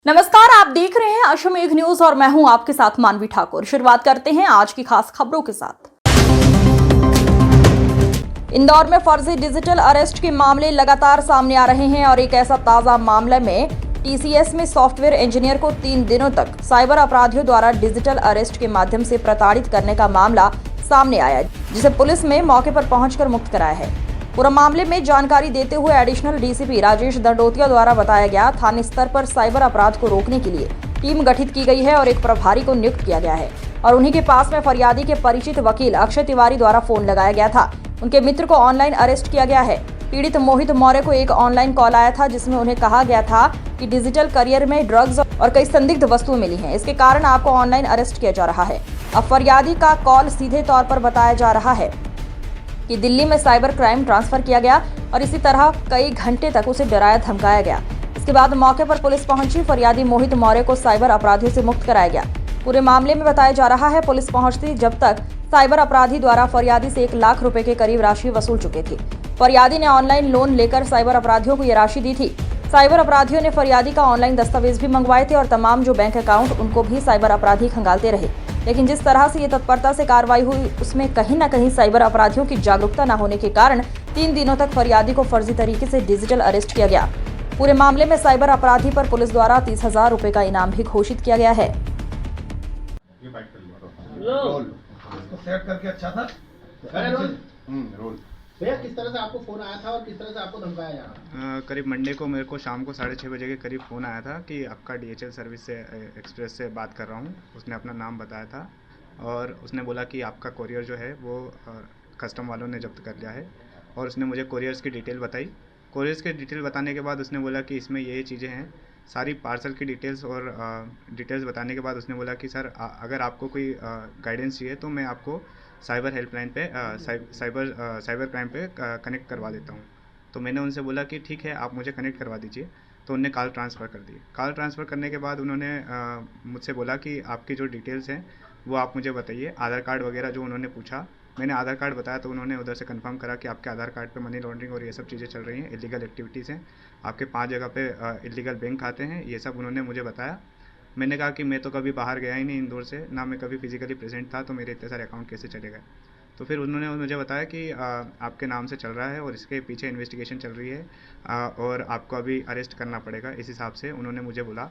नमस्कार, आप देख रहे हैं अश्वमेघ न्यूज और मैं हूं आपके साथ मानवी ठाकुर। शुरुआत करते हैं आज की खास खबरों के साथ। इंदौर में फर्जी डिजिटल अरेस्ट के मामले लगातार सामने आ रहे हैं और एक ऐसा ताजा मामले में टीसीएस में सॉफ्टवेयर इंजीनियर को 3 दिनों तक साइबर अपराधियों द्वारा डिजिटल अरेस्ट के माध्यम से प्रताड़ित करने का मामला सामने आया, जिसे पुलिस ने मौके पर पहुंचकर मुक्त कराया है। पूरा मामले में जानकारी देते हुए एडिशनल डीसीपी राजेश दंडोतिया द्वारा बताया गया, थाने स्तर पर साइबर अपराध को रोकने के लिए टीम गठित की गई है और एक प्रभारी को नियुक्त किया गया है और उन्हीं के पास में फरियादी के परिचित वकील अक्षय तिवारी द्वारा फोन लगाया गया था। उनके मित्र को ऑनलाइन अरेस्ट किया गया है। पीड़ित मोहित मौर्य को एक ऑनलाइन कॉल आया था जिसमें उन्हें कहा गया था कि डिजिटल करियर में ड्रग्स और कई संदिग्ध वस्तुएं मिली हैं, इसके कारण आपको ऑनलाइन अरेस्ट किया जा रहा है। अब फरियादी का कॉल सीधे तौर पर बताया जा रहा है कि दिल्ली में साइबर क्राइम ट्रांसफर किया गया और इसी तरह कई घंटे तक उसे डराया धमकाया गया। इसके बाद मौके पर पुलिस पहुंची। फरियादी मोहित मौर्य को साइबर अपराधियों से मुक्त कराया गया। पूरे मामले में बताया जा रहा है पुलिस पहुंचती जब तक साइबर अपराधी द्वारा फरियादी से 1 लाख रुपए के करीब राशि वसूल चुके थे। फरियादी ने ऑनलाइन लोन लेकर साइबर अपराधियों को ये राशि दी थी। साइबर अपराधियों ने फरियादी का ऑनलाइन दस्तावेज भी मंगवाए थे और तमाम जो बैंक अकाउंट उनको भी साइबर अपराधी खंगालते रहे। लेकिन जिस तरह से ये तत्परता से कार्रवाई हुई उसमें कहीं न कहीं साइबर अपराधियों की जागरूकता न होने के कारण 3 दिनों तक फरियादी को फर्जी तरीके से डिजिटल अरेस्ट किया गया। पूरे मामले में साइबर अपराधी पर पुलिस द्वारा 30,000 रुपए का इनाम भी घोषित किया गया है। सेट करके अच्छा था। रोल भैया, किस तरह से आपको फोन आया था और किस तरह से आपको धमकाया जा रहा है? करीब मंडे को मेरे को शाम को 6:30 बजे के करीब फ़ोन आया था कि आपका डीएचएल सर्विस से एक्सप्रेस से बात कर रहा हूँ। उसने अपना नाम बताया था और उसने बोला कि आपका कोरियर जो है वो कस्टम वालों ने जब्त कर लिया है और उसने मुझे कोरियर्स की डिटेल बताई। कोरियर्स की डिटेल बताने के बाद उसने बोला कि इसमें ये चीज़ें हैं, सारी पार्सल की डिटेल्स और डिटेल्स बताने के बाद उसने बोला कि सर अगर आपको कोई गाइडेंस चाहिए तो मैं आपको साइबर हेल्पलाइन पे साइबर क्राइम पे कनेक्ट करवा देता हूँ। तो मैंने उनसे बोला कि ठीक है, आप मुझे कनेक्ट करवा दीजिए। तो उनने कॉल ट्रांसफ़र कर दी। कॉल ट्रांसफ़र करने के बाद उन्होंने मुझसे बोला कि आपकी जो डिटेल्स हैं वो आप मुझे बताइए, आधार कार्ड वगैरह जो उन्होंने पूछा। मैंने आधार कार्ड बताया तो उन्होंने उधर से कंफर्म करा कि आपके आधार कार्ड पे मनी लॉन्ड्रिंग और ये सब चीज़ें चल रही हैं, इलीगल एक्टिविटीज़ हैं, आपके 5 जगह पे इलीगल बैंक खाते हैं, ये सब उन्होंने मुझे बताया। मैंने कहा कि मैं तो कभी बाहर गया ही नहीं इंदौर से, ना मैं कभी फिजिकली प्रेजेंट था, तो मेरे इतने सारे अकाउंट कैसे चले गए। तो फिर उन्होंने मुझे बताया कि आपके नाम से चल रहा है और इसके पीछे इन्वेस्टिगेशन चल रही है और आपको अभी अरेस्ट करना पड़ेगा, इस हिसाब से उन्होंने मुझे बोला।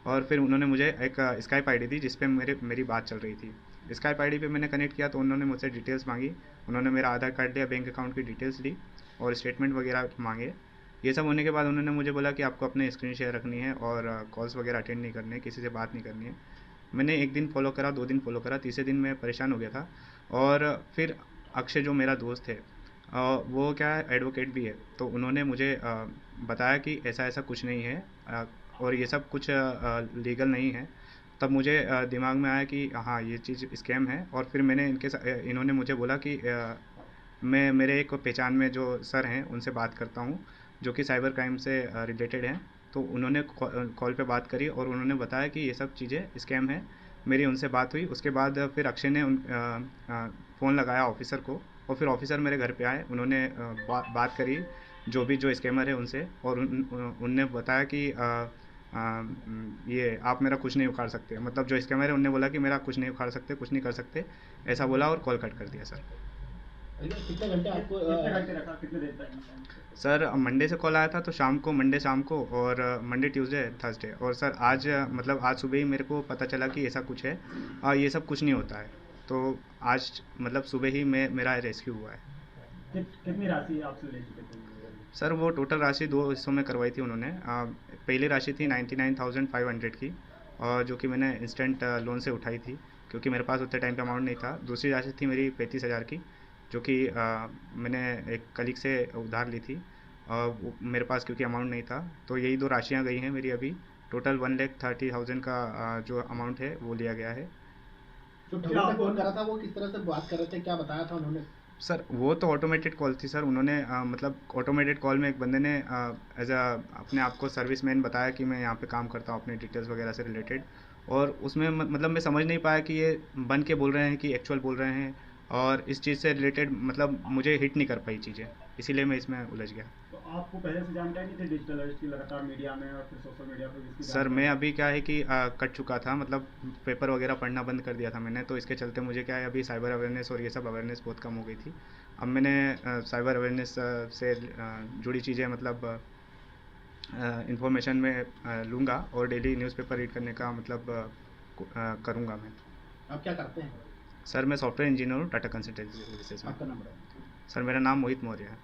और फिर उन्होंने मुझे एक स्काइप आईडी दी जिस पे मेरी बात चल रही थी। स्काइप आईडी पे मैंने कनेक्ट किया तो उन्होंने मुझसे डिटेल्स मांगी। उन्होंने मेरा आधार कार्ड लिया, बैंक अकाउंट की डिटेल्स ली और स्टेटमेंट वगैरह मांगे। ये सब होने के बाद उन्होंने मुझे बोला कि आपको अपने स्क्रीन शेयर रखनी है और कॉल्स वगैरह अटेंड नहीं करनी है, किसी से बात नहीं करनी है। मैंने 1 दिन फॉलो करा, 2 दिन फॉलो करा, तीसरे दिन मैं परेशान हो गया था। और फिर अक्षय जो मेरा दोस्त है वो क्या है, एडवोकेट भी है, तो उन्होंने मुझे बताया कि ऐसा ऐसा कुछ नहीं है और ये सब कुछ लीगल नहीं है। तब मुझे दिमाग में आया कि हाँ, ये चीज़ स्कैम है। और फिर मैंने इन्होंने मुझे बोला कि मैं मेरे एक पहचान में जो सर हैं उनसे बात करता हूँ जो कि साइबर क्राइम से रिलेटेड हैं। तो उन्होंने कॉल पे बात करी और उन्होंने बताया कि ये सब चीज़ें स्कैम है। मेरी उनसे बात हुई। उसके बाद फिर अक्षय ने फ़ोन लगाया ऑफिसर को और फिर ऑफिसर मेरे घर पे आए। उन्होंने बात करी जो स्कैमर है उनसे और उनने बताया कि ये आप मेरा कुछ नहीं उखाड़ सकते। मतलब जो स्कैमर है उनने बोला कि मेरा कुछ नहीं उखाड़ सकते, कुछ नहीं कर सकते, ऐसा बोला और कॉल कट कर दिया। सर कितने घंटे आपको रखा, कितने देर तक? सर मंडे से कॉल आया था तो मंडे शाम को और मंडे ट्यूसडे थर्सडे और सर आज मतलब आज सुबह ही मेरे को पता चला कि ऐसा कुछ है और ये सब कुछ नहीं होता है। तो आज मतलब सुबह ही मेरा रेस्क्यू हुआ है। कितनी राशि आपसे ले चुके थे? सर वो टोटल राशि 2 हिस्सों में करवाई थी उन्होंने। पहली राशि थी 99,500 की और जो कि मैंने इंस्टेंट लोन से उठाई थी क्योंकि मेरे पास उतने टाइम पे अमाउंट नहीं था। दूसरी राशि थी मेरी 35,000 की जो कि मैंने एक कलीग से उधार ली थी और मेरे पास क्योंकि अमाउंट नहीं था। तो यही 2 राशियाँ गई हैं मेरी अभी। टोटल 1,30,000 का जो अमाउंट है वो लिया गया है। जो ठगों ने फोन करा था वो किस तरह से बात कर रहे थे, क्या बताया था उन्होंने? सर वो तो ऑटोमेटेड कॉल थी सर। उन्होंने मतलब ऑटोमेटेड कॉल में एक बंदे ने एज अपने आप को सर्विसमैन बताया कि मैं यहाँ पे काम करता हूँ अपने डिटेल्स वगैरह से रिलेटेड। और उसमें मतलब मैं समझ नहीं पाया कि ये बन के बोल रहे हैं कि एक्चुअल बोल रहे हैं और इस चीज़ से रिलेटेड मतलब मुझे हिट नहीं कर पाई चीज़ें, इसीलिए मैं इसमें उलझ गया। तो आपको पहले से जानकारी नहीं थी डिजिटल अरेस्ट की, लगातार मीडिया में और फिर सोशल मीडिया पर भी इसकी सर जानकारी? मैं अभी क्या है कि कट चुका था, मतलब पेपर वगैरह पढ़ना बंद कर दिया था मैंने, तो इसके चलते मुझे क्या है अभी साइबर अवेयरनेस और ये सब अवेयरनेस बहुत कम हो गई थी। अब मैंने साइबर अवेयरनेस से जुड़ी चीज़ें मतलब इंफॉर्मेशन में लूँगा और डेली न्यूज़पेपर रीड करने का मतलब करूँगा मैं। आप क्या करते हैं? सर मैं सॉफ्टवेयर इंजीनियर हूँ टाटा कंसल्टेंसी सर्विसेज में। आपका नंबर है? सर मेरा नाम मोहित मौर्य है।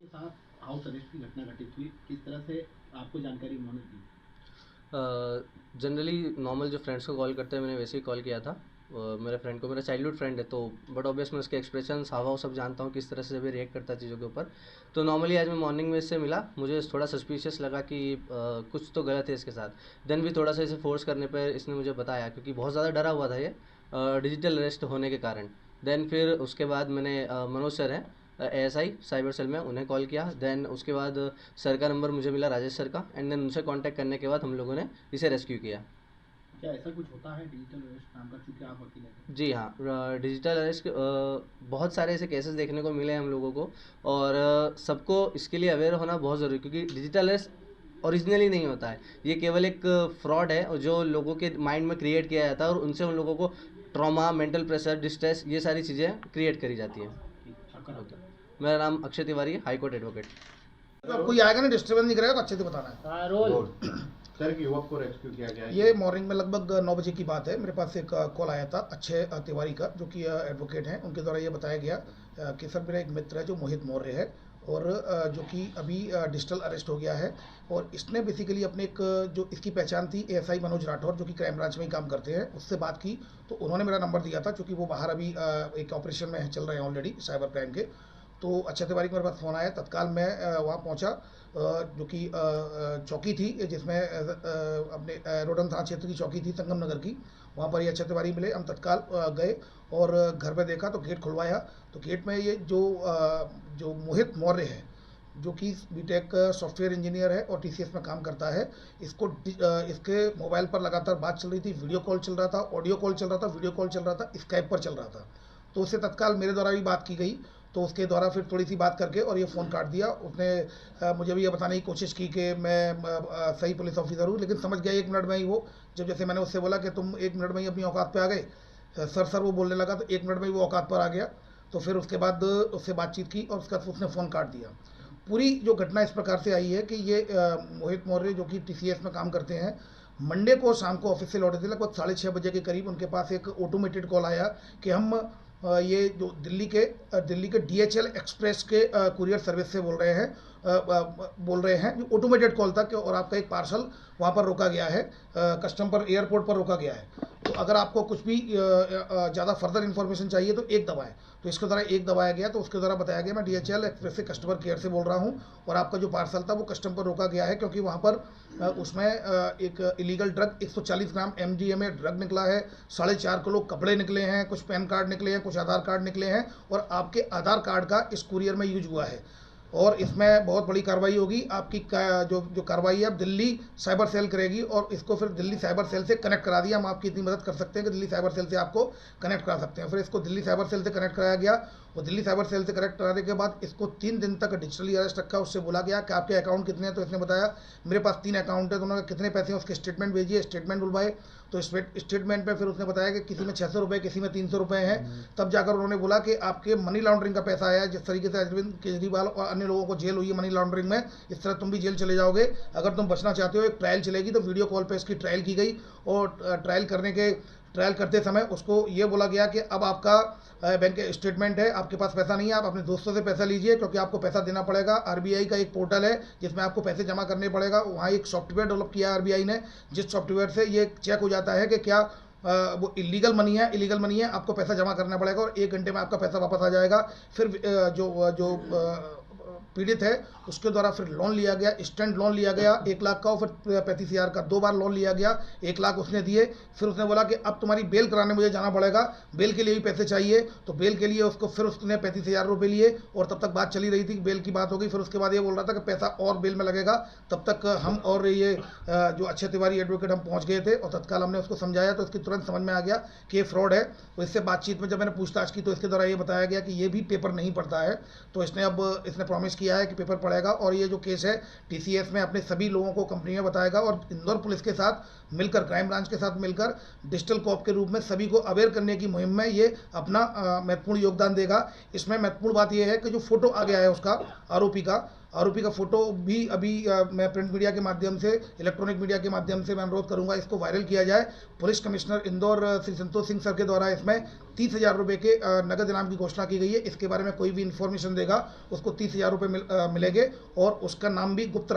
के साथ हाउस अरेस्ट की घटना घटित हुई, किस तरह से आपको जानकारी उन्होंने दी? जनरली नॉर्मल जो फ्रेंड्स को कॉल करते हैं, मैंने वैसे ही कॉल किया था। मेरे फ्रेंड को, मेरा चाइल्डहुड फ्रेंड है, तो बट ऑब्वियस मैं उसके एक्सप्रेशन हाव सब जानता हूँ, किस तरह से भी रिएक्ट करता है चीज़ों के ऊपर। तो नॉर्मली आज मैं मॉर्निंग में इससे मिला, मुझे थोड़ा सस्पिशियस लगा कि कुछ तो गलत है इसके साथ। देन भी थोड़ा सा इसे फोर्स करने पर इसने मुझे बताया, क्योंकि बहुत ज़्यादा डरा हुआ था ये डिजिटल अरेस्ट होने के कारण। देन फिर उसके बाद मैंने मनोज सर हैं ASI साइबर सेल में, उन्हें कॉल किया। देन उसके बाद सर का नंबर मुझे मिला, राजेश सर का, एंड देन उनसे कांटेक्ट करने के बाद हम लोगों ने इसे रेस्क्यू किया। क्या ऐसा कुछ होता है डिजिटल अरेस्ट नाम का, क्योंकि आप वकील हैं? जी हाँ, डिजिटल अरेस्ट बहुत सारे ऐसे केसेस देखने को मिले हैं हम लोगों को, और सबको इसके लिए अवेयर होना बहुत ज़रूरी, क्योंकि डिजिटल अरेस्ट ओरिजिनली नहीं होता है, ये केवल एक फ्रॉड है और जो लोगों के माइंड में क्रिएट किया जाता है, और उनसे उन लोगों को ट्रॉमा, मेंटल प्रेशर, डिस्ट्रेस, ये सारी चीज़ें क्रिएट करी जाती हैं। आपका नाम क्या है? मेरा नाम अक्षय तिवारी है, हाई कोर्ट एडवोकेट। तो कोई आएगा ना, डिस्टर्बेंस नहीं करेगा, तो अच्छे से बताना है। सर एक युवक को रेस्क्यू किया गया है। ये मॉर्निंग में लगभग 9 बजे की बात है। मेरे पास एक कॉल आया था अक्षय तिवारी का, जो कि एडवोकेट हैं। उनके द्वारा ये बताया गया कि सर मेरा एक मित्र है जो मोहित मौर्य है, और जो कि अभी डिजिटल अरेस्ट हो गया है, और इसने बेसिकली अपने एक जो इसकी पहचान थी ASI मनोज राठौर, जो कि क्राइम ब्रांच में ही काम करते हैं, उससे बात की तो उन्होंने मेरा नंबर दिया था, क्योंकि वो बाहर अभी एक ऑपरेशन में चल रहे हैं ऑलरेडी साइबर क्राइम के। तो अक्षय तिवारी को मेरे पास फ़ोन आया, तत्काल मैं वहाँ पहुँचा, जो कि चौकी थी जिसमें अपने रोडन थाना क्षेत्र की चौकी थी, संगम नगर की। वहाँ पर ये अक्षय तिवारी मिले, हम तत्काल गए और घर पे देखा तो गेट खुलवाया, तो गेट में ये जो मोहित मौर्य है, जो कि बीटेक सॉफ्टवेयर इंजीनियर है और TCS में काम करता है, इसके मोबाइल पर लगातार बात चल रही थी, वीडियो कॉल चल रहा था, ऑडियो कॉल चल रहा था, वीडियो कॉल चल रहा था, स्काइप पर चल रहा था। तो उससे तत्काल मेरे द्वारा भी बात की गई, तो उसके द्वारा फिर थोड़ी सी बात करके और ये फ़ोन काट दिया। उसने मुझे भी ये बताने की कोशिश की कि मैं सही पुलिस ऑफिसर हूँ, लेकिन समझ गया 1 मिनट में ही वो, जब जैसे मैंने उससे बोला कि तुम 1 मिनट में ही अपनी औकात पे आ गए, सर वो बोलने लगा, तो 1 मिनट में ही वो औकात पर आ गया। तो फिर उसके बाद उससे बातचीत की और उसके बाद उसने फ़ोन काट दिया। पूरी जो घटना इस प्रकार से आई है कि ये मोहित मौर्य, जो कि TCS में काम करते हैं, मंडे को शाम को ऑफिस से लौटे थे, लगभग 6:30 बजे के करीब उनके पास एक ऑटोमेटेड कॉल आया कि हम ये जो दिल्ली के DHL एक्सप्रेस के कुरियर सर्विस से बोल रहे हैं। जो ऑटोमेटेड कॉल था कि और आपका एक पार्सल वहाँ पर रोका गया है, कस्टम पर, एयरपोर्ट पर रोका गया है। तो अगर आपको कुछ भी ज़्यादा फर्दर इन्फॉर्मेशन चाहिए तो एक दबाएं। तो इसके द्वारा एक दबाया गया, तो उसके द्वारा बताया गया मैं DHL एक्सप्रेस से कस्टमर केयर से बोल रहा हूँ, और आपका जो पार्सल था वो कस्टम पर रोका गया है, क्योंकि वहाँ पर उसमें एक इलीगल ड्रग 140 ग्राम MDMA ड्रग निकला है, 4.5 किलो कपड़े निकले हैं, कुछ पैन कार्ड निकले हैं, कुछ आधार कार्ड निकले हैं, और आपके आधार कार्ड का इस कुरियर में यूज हुआ है। और इसमें बहुत बड़ी कार्रवाई होगी। आपकी जो कार्रवाई है अब दिल्ली साइबर सेल करेगी, और इसको फिर दिल्ली साइबर सेल से कनेक्ट करा दिया। हम आपकी इतनी मदद कर सकते हैं कि दिल्ली साइबर सेल से आपको कनेक्ट करा सकते हैं। फिर इसको दिल्ली साइबर सेल से कनेक्ट कराया गया, और दिल्ली साइबर सेल से कनेक्ट कराने के बाद इसको 3 दिन तक डिजिटली अरेस्ट रखा। उससे बोला गया कि आपके अकाउंट कितने हैं, तो इसने बताया मेरे पास 3 अकाउंट है। तो उन्होंने कितने पैसे हैं उसके स्टेटमेंट भेजिए, स्टेटमेंट बुलवाए। तो स्टेटमेंट पे फिर उसने बताया कि किसी में 600 रुपये, किसी में 300 रुपये हैं। तब जाकर उन्होंने बोला कि आपके मनी लॉन्ड्रिंग का पैसा आया है, जिस तरीके से अरविंद केजरीवाल और अन्य लोगों को जेल हुई है मनी लॉन्ड्रिंग में, इस तरह तुम भी जेल चले जाओगे। अगर तुम बचना चाहते हो, एक ट्रायल चलेगी। तो वीडियो कॉल पे इसकी ट्रायल की गई, और ट्रायल करते समय उसको ये बोला गया कि अब आपका बैंक स्टेटमेंट है, आपके पास पैसा नहीं है, आप अपने दोस्तों से पैसा लीजिए, क्योंकि आपको पैसा देना पड़ेगा। RBI का एक पोर्टल है जिसमें आपको पैसे जमा करने पड़ेगा। वहाँ एक सॉफ्टवेयर डेवलप किया है RBI ने, जिस सॉफ्टवेयर से ये चेक हो जाता है कि क्या वो इलीगल मनी है, आपको पैसा जमा करना पड़ेगा, और 1 घंटे में आपका पैसा वापस आ जाएगा। फिर जो पीड़ित है उसके द्वारा फिर लोन लिया गया, इंस्टेंट लोन लिया गया 1 लाख का, और फिर 35,000 का 2 बार लोन लिया गया। 1 लाख उसने दिए। फिर उसने बोला कि अब तुम्हारी बेल कराने मुझे जाना पड़ेगा, बेल के लिए भी पैसे चाहिए। तो बेल के लिए उसको फिर उसने 35,000 रुपये लिए, और तब तक बात चली रही थी, बेल की बात हो गई। फिर उसके बाद ये बोल रहा था कि पैसा और बेल में लगेगा। तब तक हम और ये जो अक्षय तिवारी एडवोकेट हम पहुँच गए थे, और तत्काल हमने उसको समझाया, तो इसकी तुरंत समझ में आ गया कि ये फ्रॉड है। तो इससे बातचीत में जब मैंने पूछताछ की, तो इसके द्वारा ये बताया गया कि ये भी पेपर नहीं पढ़ता है। तो इसने प्रॉमिस किया किया है कि पेपर पड़ेगा और ये जो केस है TCS में अपने सभी लोगों को कंपनी में बताएगा और इंदौर पुलिस के साथ मिलकर, क्राइम ब्रांच के साथ मिलकर डिजिटल कॉप के रूप में सभी को अवेयर करने की मुहिम में ये अपना महत्वपूर्ण योगदान देगा। इसमें महत्वपूर्ण बात यह है कि जो फोटो आ गया है उसका आरोपी का फोटो भी अभी मैं प्रिंट मीडिया के माध्यम से, इलेक्ट्रॉनिक मीडिया के माध्यम से मैं अनुरोध करूंगा इसको वायरल किया जाए। Police commissioner Indore Shri Santosh Singh sir के द्वारा इसमें 30,000 रुपये के नगद इनाम की घोषणा की गई है। इसके बारे में कोई भी इन्फॉर्मेशन देगा उसको 30,000 रुपये मिलेंगे और उसका नाम भी गुप्त